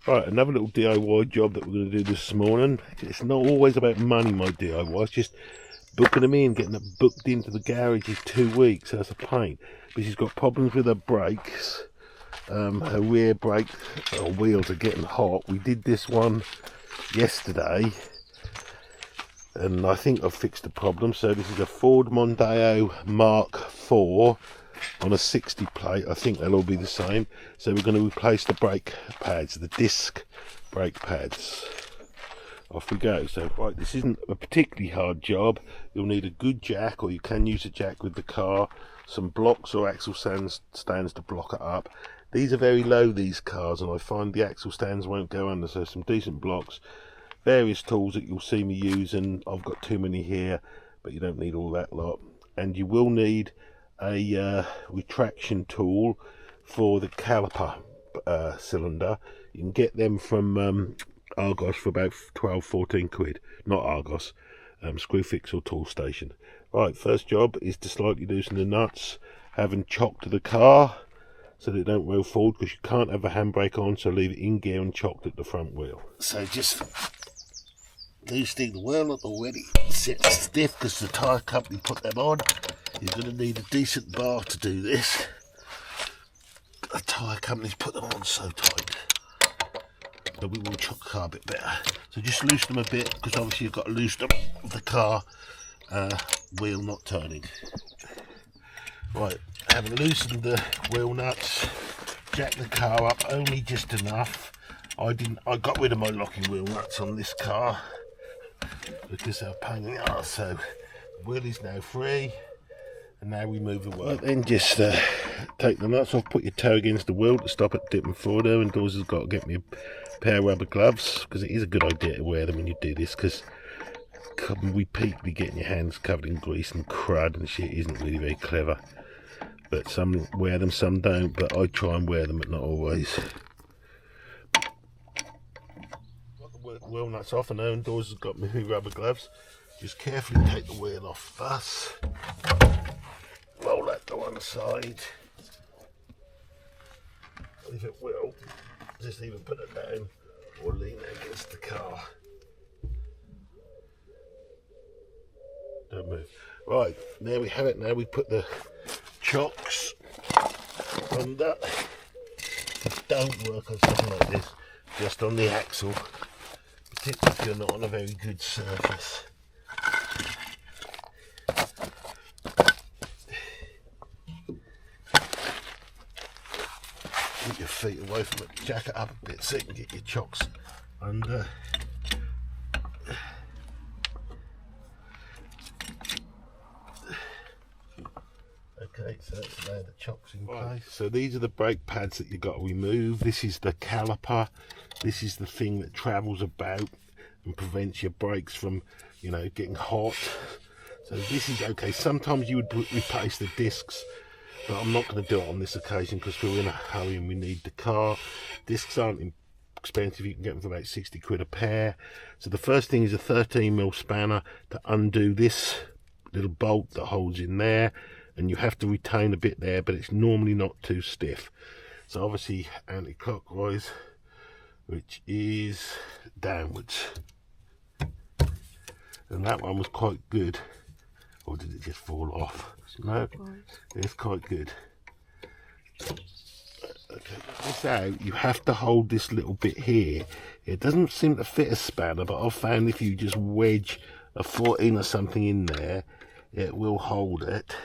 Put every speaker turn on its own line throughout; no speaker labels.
Right, another little DIY job that we're going to do this morning. It's not always about money, my DIY. It's just booking them in, getting them booked into the garage is 2 weeks. That's a pain. But she's got problems with her brakes. Her rear brake or wheels are getting hot. We did this one yesterday, and I think I've fixed the problem. So this is a Ford Mondeo Mark IV on a 60 plate. I think they'll all be the same. So we're going to replace the brake pads, the disc brake pads. Off we go. So right, this isn't a particularly hard job. You'll need a good jack, or you can use a jack with the car, some blocks or axle stands to block it up. These are very low, these cars, and I find the axle stands won't go under, so some decent blocks. Various tools that you'll see me using. I've got too many here, but you don't need all that lot. And you will need a retraction tool for the caliper cylinder. You can get them from Argos for about 12-14 quid. Not Argos, Screwfix or Tool Station. Right, first job is to slightly loosen the nuts, having chocked the car so they don't roll forward, because you can't have a handbrake on, so leave it in gear and chocked at the front wheel. So just loosening the wheel up already, set stiff because the tyre company put them on. You're going to need a decent bar to do this. The tyre companies put them on so tight, but we will chock the car a bit better. So just loosen them a bit, because obviously you've got to loosen them with the car wheel not turning. Right, having loosened the wheel nuts, jack the car up only just enough. I got rid of my locking wheel nuts on this car because they're a pain in the arse. So the wheel is now free, and now we move the wheel. Right, then just take the nuts off, put your toe against the wheel to stop it dipping forward there, and Dawes has got to get me a pair of rubber gloves, because it is a good idea to wear them when you do this, because repeatedly getting your hands covered in grease and crud and shit isn't really very clever. But some wear them, some don't, but I try and wear them, but not always. Got the wheel nuts off, and now Dawes has got me rubber gloves. Just carefully take the wheel off thus. Roll that to one side. If it will, just either put it down or lean against the car. Don't move. Right, there we have it. Now we put the chocks under. Don't work on something like this, just on the axle, particularly if you're not on a very good surface. Keep your feet away from it, jack it up a bit so you can get your chocks under. Okay, so that's now the chocks in place. So these are the brake pads that you've got to remove. This is the caliper. This is the thing that travels about and prevents your brakes from, you know, getting hot. So this is okay. Sometimes you would replace the discs, but I'm not going to do it on this occasion because we're in a hurry and we need the car. Discs aren't expensive. You can get them for about 60 quid a pair. So the first thing is a 13mm spanner to undo this little bolt that holds in there. And you have to retain a bit there, but it's normally not too stiff. So obviously anti-clockwise, which is downwards. And that one was quite good. Or did it just fall off? No, it's quite good. Okay, this out, you have to hold this little bit here. It doesn't seem to fit a spanner, but I've found if you just wedge a foot in or something in there, it will hold it.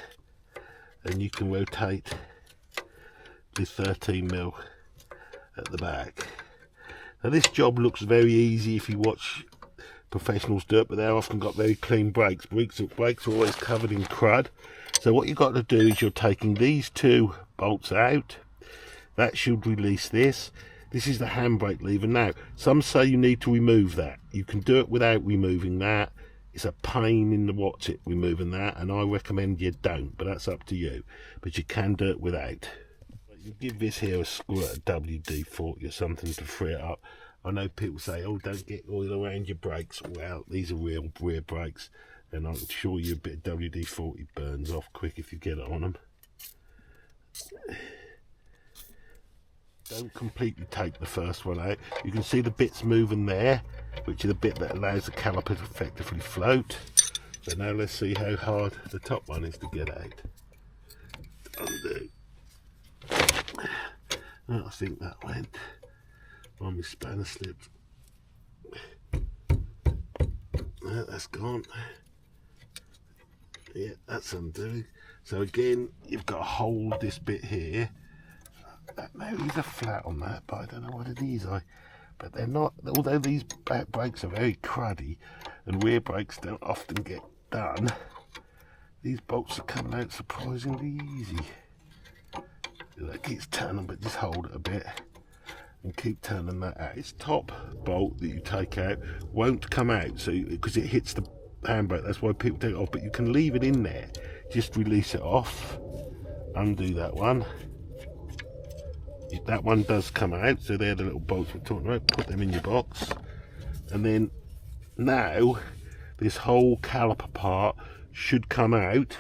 And you can rotate this 13mm at the back. Now this job looks very easy if you watch professionals do it, but they've often got very clean brakes. Brakes are always covered in crud. So what you've got to do is you're taking these two bolts out. That should release this. This is the handbrake lever. Now, some say you need to remove that. You can do it without removing that. It's a pain in the what's it removing that, and I recommend you don't, but that's up to you. But you can do it without. You give this here a squirt of WD-40 or something to free it up. I know people say, oh, don't get oil around your brakes. Well, these are real rear brakes, and I'm sure you a bit of WD-40 burns off quick if you get it on them. Don't completely take the first one out. You can see the bits moving there, which is the bit that allows the caliper to effectively float. So now let's see how hard the top one is to get out. Undo. Oh, I think that went on my spanner slipped. That's gone. Yeah, that's undoing. So again, you've got to hold this bit here. There is a flat on that, but I don't know what it is. But they're not, although these back brakes are very cruddy and rear brakes don't often get done, these bolts are coming out surprisingly easy. That keeps turning, but just hold it a bit and keep turning that out. This top bolt that you take out won't come out, so because it hits the handbrake, that's why people take it off, but you can leave it in there. Just release it off, undo that one. That one does come out, so they're the little bolts we're talking about. Put them in your box, and then now this whole caliper part should come out,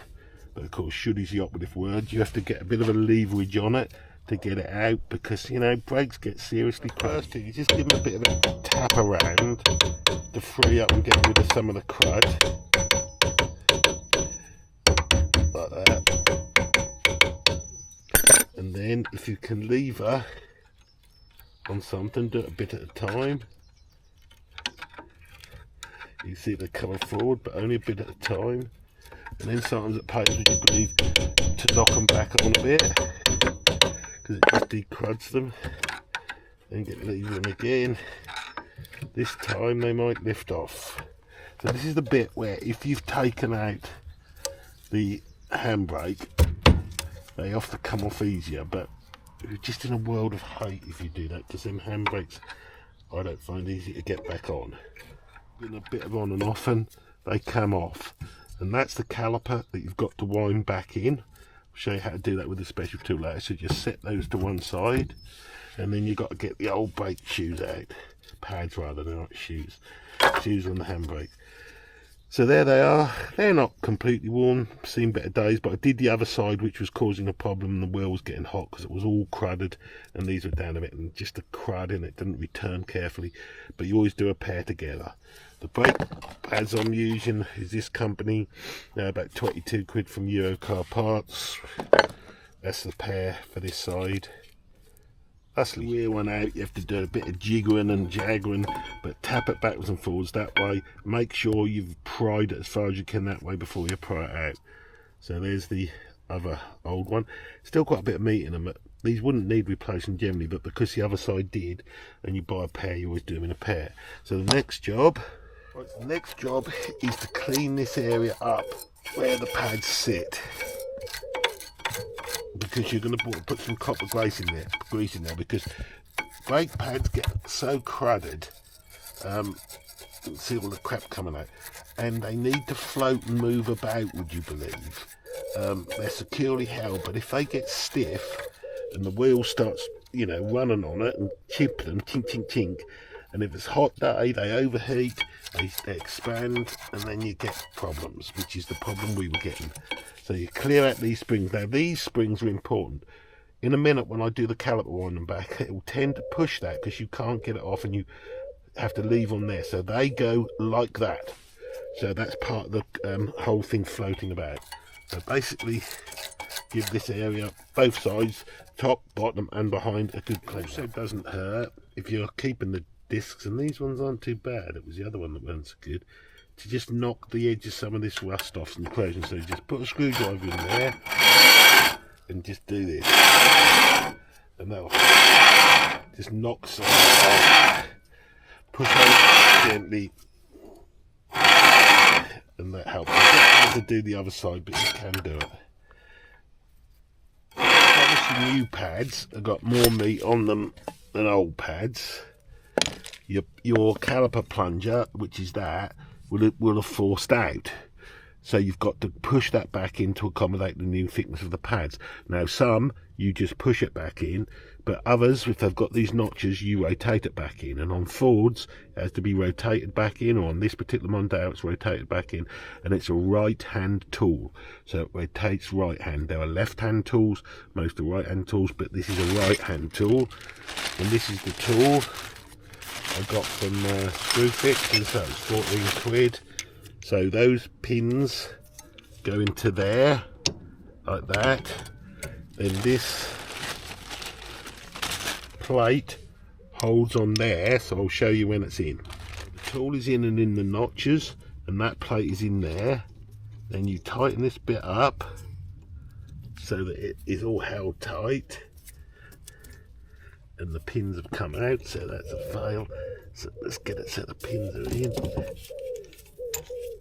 but of course should is the operative word. You have to get a bit of a leverage on it to get it out, because you know brakes get seriously crushed. You just give them a bit of a tap around to free up and get rid of some of the crud, like that. And then if you can lever on something, do it a bit at a time. You see they're coming forward, but only a bit at a time. And then sometimes it pays, would you believe, to knock them back on a bit, because it just decruds them. Then get levering again. This time they might lift off. So this is the bit where if you've taken out the handbrake, they often come off easier, but you're just in a world of hate if you do that, because them handbrakes I don't find easy to get back on. Been a bit of on and off and they come off, and that's the caliper that you've got to wind back in. I'll show you how to do that with a special tool later. So just set those to one side, and then you've got to get the old brake shoes out, pads rather, they're not shoes, shoes on the handbrake. So there they are. They're not completely worn, seen better days, but I did the other side, which was causing a problem. The wheel was getting hot because it was all crudded, and these were down a bit, and just the crud in it didn't return carefully. But you always do a pair together. The brake pads I'm using is this company, about 22 quid from Eurocar Parts. That's the pair for this side. That's the rear one out. You have to do a bit of jiggering and jaggering, but tap it backwards and forwards that way. Make sure you've pried it as far as you can that way before you pry it out. So there's the other old one. Still quite a bit of meat in them. These wouldn't need replacing generally, but because the other side did, and you buy a pair, you always do them in a pair. So the next job is to clean this area up where the pads sit, because you're going to put some copper grease in there, because brake pads get so crudded, see all the crap coming out, and they need to float and move about, would you believe. They're securely held, but if they get stiff and the wheel starts, you know, running on it and chip them, tink tink tink, and if it's a hot day they overheat, they expand, and then you get problems, which is the problem we were getting. So you clear out these springs. Now these springs are important. In a minute when I do the caliper winding back, it will tend to push that because you can't get it off and you have to leave on there. So they go like that. So that's part of the whole thing floating about. So basically give this area, both sides, top, bottom and behind, a good clean. Also doesn't hurt if you're keeping the discs, and these ones aren't too bad. It was the other one that wasn't so good. To just knock the edge of some of this rust off some corrosion. So you just put a screwdriver in there and just do this, and that'll just knock some off. Push on it gently, and that helps. You don't have to do the other side, but you can do it. Obviously new pads have got more meat on them than old pads. Your caliper plunger, which is that, will have forced out. So you've got to push that back in to accommodate the new thickness of the pads. Now some, you just push it back in, but others, if they've got these notches, you rotate it back in. And on Fords, it has to be rotated back in, or on this particular Mondeo, it's rotated back in. And it's a right-hand tool, so it rotates right-hand. There are left-hand tools, most are right-hand tools, but this is a right-hand tool. And this is the tool I got from Screwfix, and so it's 14 quid. So those pins go into there, like that. Then this plate holds on there, so I'll show you when it's in. The tool is in and in the notches, and that plate is in there. Then you tighten this bit up so that it is all held tight. And the pins have come out, so that's a fail. So let's get it so the pins are in.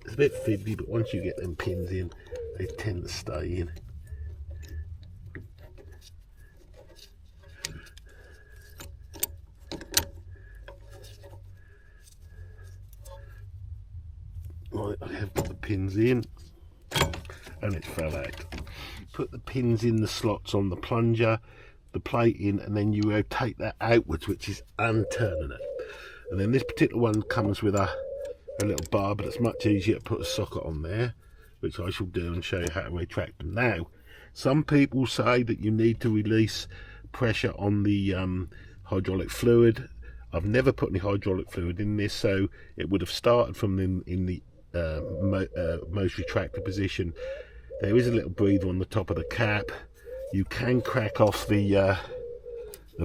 It's a bit fiddly, but once you get them pins in, they tend to stay in. Right, I have got the pins in, and it fell out. You put the pins in the slots on the plunger, the plate in, and then you rotate that outwards, which is unturning it. And then this particular one comes with a little bar, but it's much easier to put a socket on there, which I shall do and show you how to retract them. Now, some people say that you need to release pressure on the hydraulic fluid. I've never put any hydraulic fluid in this, so it would have started from in the most retracted position. There is a little breather on the top of the cap. You can crack off the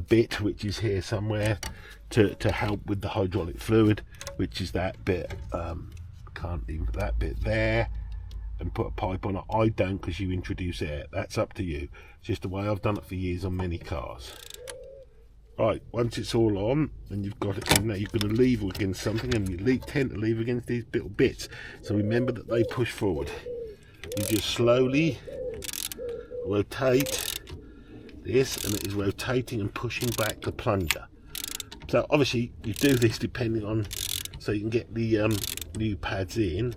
bit, which is here somewhere, to help with the hydraulic fluid, which is that bit. Can't even put that bit there and put a pipe on it. I don't, because you introduce air. That's up to you. It's just the way I've done it for years on many cars. Right, once it's all on and you've got it in there, you're going to lever against something, and you tend to lever against these little bits. So remember that they push forward. You just slowly rotate this, and it is rotating and pushing back the plunger. So obviously you do this depending on, so you can get the new pads in.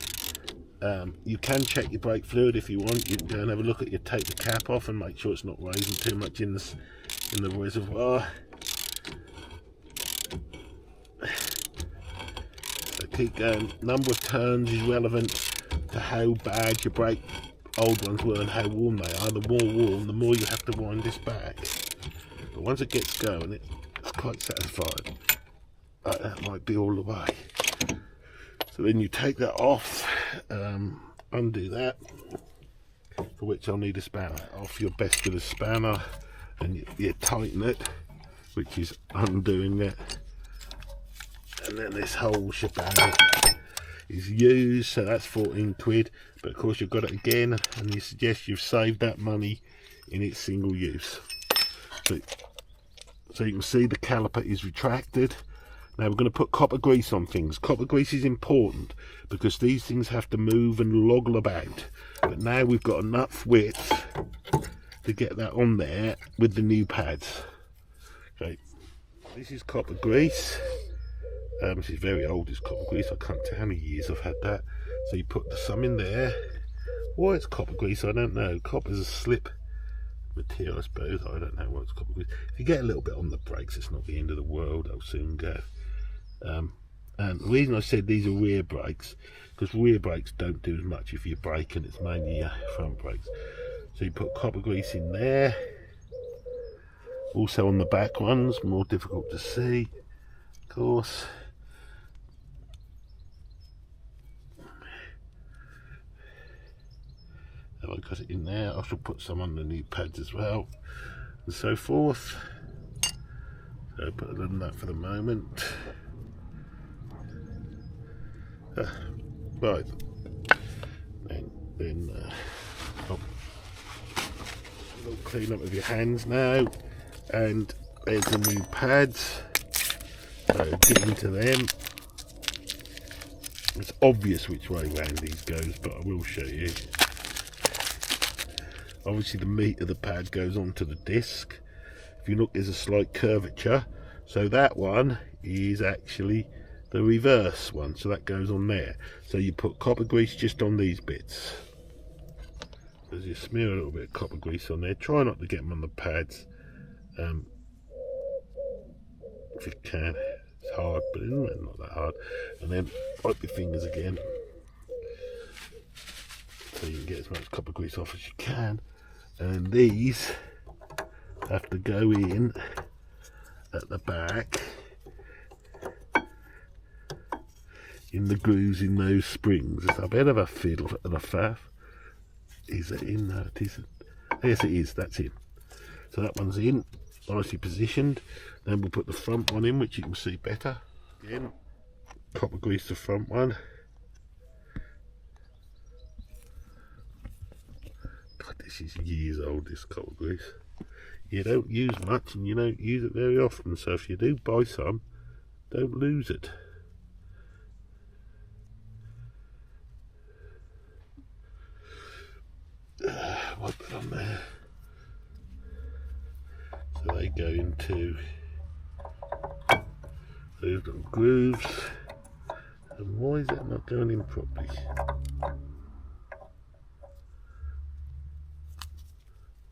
You can check your brake fluid if you want. You can go and have a look at your, take the cap off and make sure it's not raising too much in the reservoir. So keep going. Number of turns is relevant to how bad your brake old ones were and how warm they are. The more warm, the more you have to wind this back. But once it gets going, it's quite satisfying. That might be all the way. So then you take that off, undo that, for which I'll need a spanner. Off your best with a spanner, and you tighten it, which is undoing it. And then this whole shebang is used, so that's 14 quid. But of course you've got it again, and you suggest you've saved that money in its single use. So you can see the caliper is retracted. Now we're going to put copper grease on things. Copper grease is important because these things have to move and loggle about. But now we've got enough width to get that on there with the new pads. Okay, this is copper grease. This is very old, this copper grease. I can't tell how many years I've had that. So you put some in there. Why it's copper grease, I don't know. Copper's a slip material, I suppose. I don't know why it's copper grease. If you get a little bit on the brakes, it's not the end of the world. They'll soon go. And the reason I said these are rear brakes, because rear brakes don't do as much if you're braking. It's mainly front brakes. So you put copper grease in there. Also on the back ones, more difficult to see, of course. Have I got it in there? I shall put some on the new pads as well, and so forth. So put it on that for the moment. Right. Then a little clean up of your hands now, and there's the new pads. So get into them. It's obvious which way round these goes, but I will show you. Obviously the meat of the pad goes onto the disc. If you look, there's a slight curvature, so that one is actually the reverse one, so that goes on there. So you put copper grease just on these bits. So you smear a little bit of copper grease on there. Try not to get them on the pads, if you can. It's hard, but it's not that hard. And then wipe your fingers again, so you can get as much copper grease off as you can. And these have to go in at the back in the grooves in those springs. It's a bit of a fiddle and a faff. Is it in? No, it isn't. Yes, it is. That's in. So that one's in, nicely positioned. Then we'll put the front one in, which you can see better. Again, copper grease the front one. God, this is years old, this copper grease. You don't use much and you don't use it very often, so if you do buy some, don't lose it. Wipe it on there. So they go into those little grooves. And why is that not going in properly?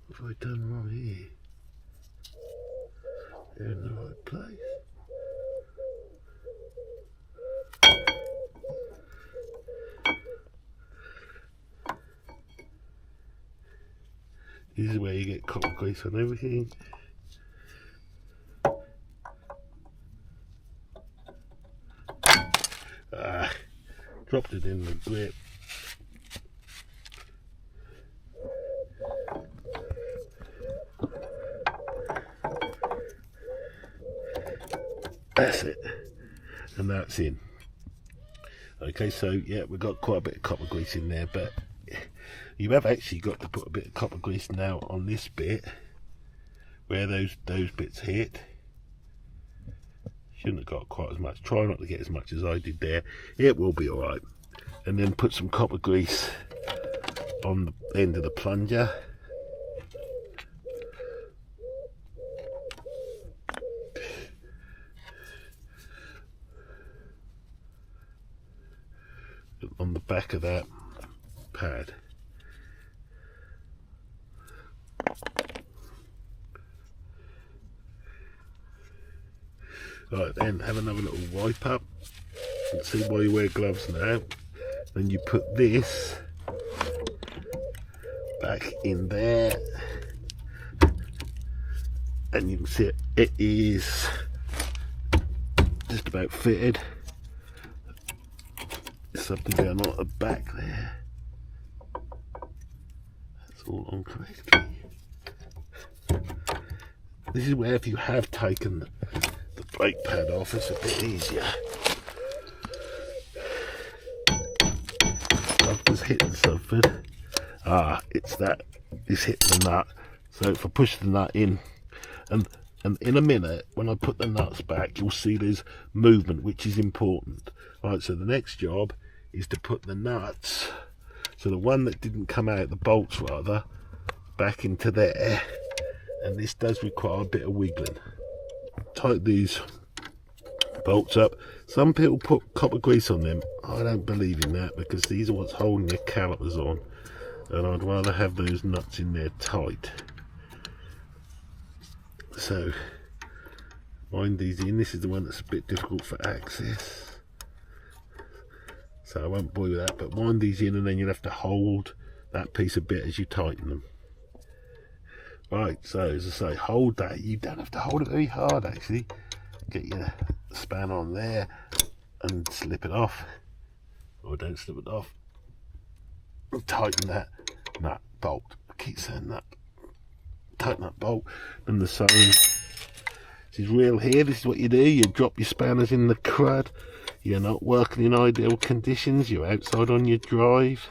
What have I done wrong here? They're in the right place. This is where you get copper grease on everything. Dropped it in the grip. That's it, and that's in. Okay, so yeah, we've got quite a bit of copper grease in there, but you have actually got to put a bit of copper grease now on this bit where those bits hit. Shouldn't have got quite as much. Try not to get as much as I did there. It will be alright. And then put some copper grease on the end of the plunger. On the back of that pad. Right, then have another little wipe up. And see why you wear gloves now. Then you put this back in there, and you can see it is just about fitted. There's something going on at the back there. That's all on correctly. This is where if you have taken the brake pad off, it's a bit easier. I've just hitting something. It's hitting the nut. So if I push the nut in, and in a minute when I put the nuts back, you'll see there's movement, which is important. Right, so the next job is to put the nuts, so the one that didn't come out, the bolts rather, back into there, and this does require a bit of wiggling. Tighten these bolts up. Some people put copper grease on them. I don't believe in that, because these are what's holding your calipers on, and I'd rather have those nuts in there tight. So wind these in. This is the one that's a bit difficult for access, so I won't bore you with that, but wind these in, and then you'll have to hold that piece a bit as you tighten them. Right, so as I say, hold that. You don't have to hold it very hard actually. Get your spanner on there and slip it off, or don't slip it off, and tighten that nut bolt. I keep saying that. Tighten that bolt, and the same. This is real here. This is what you do. You drop your spanners in the crud. You're not working in ideal conditions. You're outside on your drive.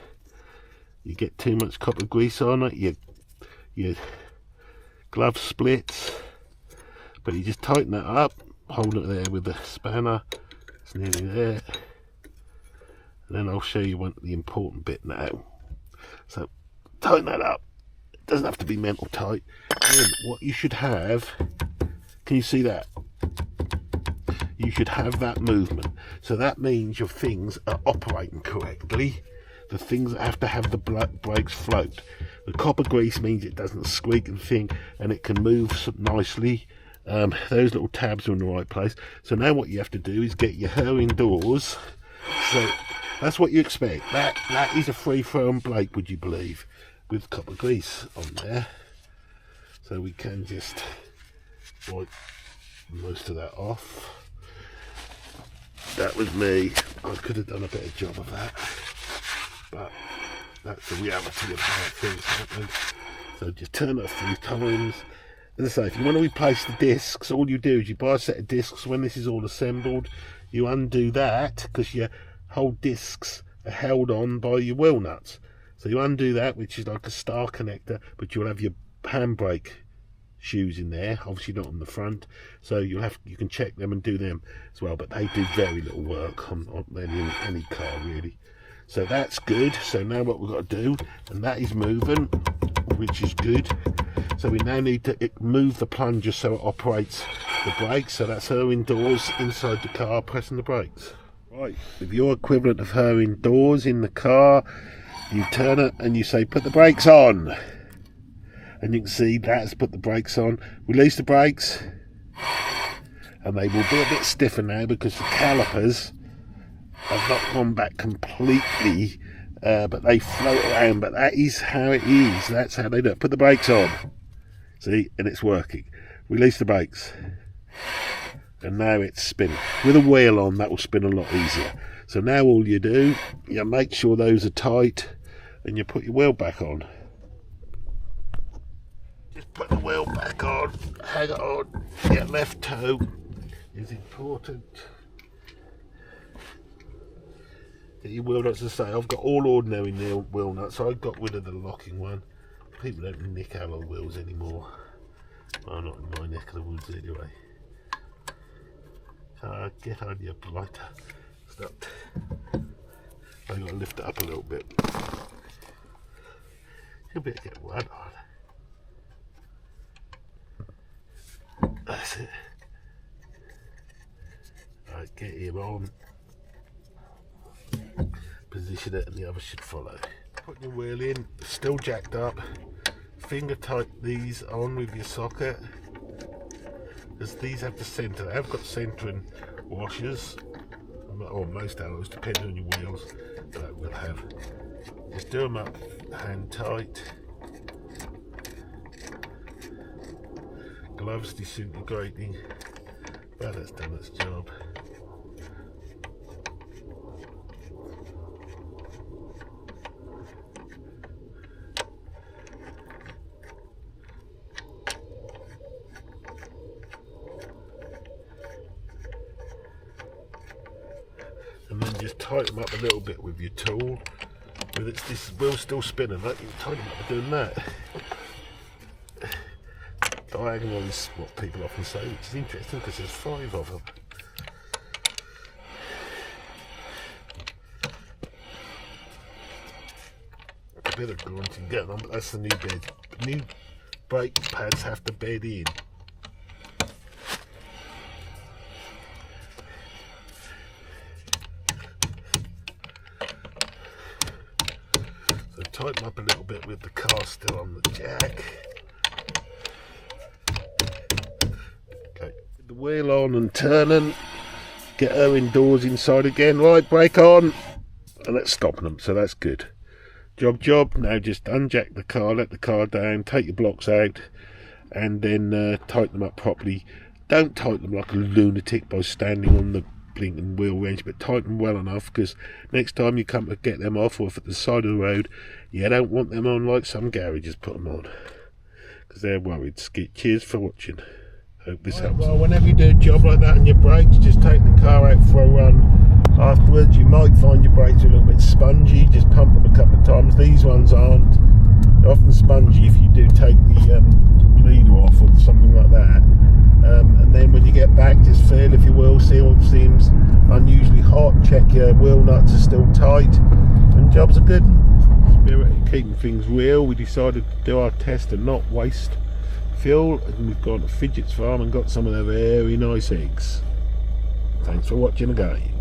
You get too much copper grease on it. Your glove splits. But you just tighten that up. Hold it there with the spanner. It's nearly there. And then I'll show you the important bit now. So tighten that up. It doesn't have to be mental tight. And what you should have, can you see that? you should have that movement. So that means your things are operating correctly. The things that have the brakes float. The copper grease means it doesn't squeak and thing, and it can move nicely. Those little tabs are in the right place. So now what you have to do is get your her indoors. So that's what you expect. That is a free-flowing brake, would you believe, with copper grease on there. So we can just wipe most of that off. That was me. I could have done a better job of that, but that's the reality of how things happen. So just turn it a few times. As I say, if you want to replace the discs, all you do is you buy a set of discs. When this is all assembled, you undo that, because your whole discs are held on by your wheel nuts. So you undo that, which is like a star connector, but you'll have your handbrake shoes in there, obviously not on the front, so you can check them and do them as well, but they do very little work on any car really. So that's good. So now what we've got to do, and that is moving, which is good. So we now need to move the plunger so it operates the brakes. So that's her indoors inside the car pressing the brakes. Right, with your equivalent of her indoors in the car, you turn it and you say put the brakes on. And you can see that's put the brakes on. Release the brakes, and they will be a bit stiffer now because the calipers have not gone back completely, but they float around. But that is how it is. That's how they do it. Put the brakes on. See, and it's working. Release the brakes, and now it's spinning. With a wheel on, that will spin a lot easier. So now all you do, you make sure those are tight, and you put your wheel back on. Just put the wheel back on, hang it on. Your left toe is important. Get your wheel nuts to say, I've got all ordinary wheel nuts, so I got rid of the locking one. People don't nick alloy wheels anymore. Well, not in my neck of the woods anyway. Get on your blighter. Stop. I've got to lift it up a little bit. You'll be able to get one on. That's it. Right, get him on. Position it and the other should follow. Put your wheel in, still jacked up. Finger tight these on with your socket. Because these have the centre. They have got centering washers. Or most alloys, depending on your wheels, that will have. Just do them up hand tight. Gloves disintegrating, but it's done its job. And then just tighten them up a little bit with your tool. With this wheel's still spinning, like you can tighten them up by doing that. Diagonal is what people often say, which is interesting because there's 5 of them. A bit of grunting going on, but that's the new bed. New brake pads have to bed in. So tighten up a little bit with the car still on the jack. The wheel on and turning, get her indoors inside again. Right, brake on, and let's stop them. So that's good. Job. Now just unjack the car, let the car down, take your blocks out, and then tighten them up properly. Don't tighten them like a lunatic by standing on the blinking wheel range, but tighten them well enough, because next time you come to get them off, or if at the side of the road, you don't want them on like some garages put them on, because they're worried. Cheers for watching. Hope this helps. Well, whenever you do a job like that and your brakes, just take the car out for a run. Afterwards, you might find your brakes are a little bit spongy. Just pump them a couple of times. These ones aren't. They're often spongy if you do take the bleeder off or something like that. And then when you get back, just feel if your wheel seal seems unusually hot. Check your wheel nuts are still tight, and jobs are good. Spirit of keeping things real, we decided to do our test and not waste fuel, and we've gone to Fidget's farm and got some of their very nice eggs. Thanks for watching again.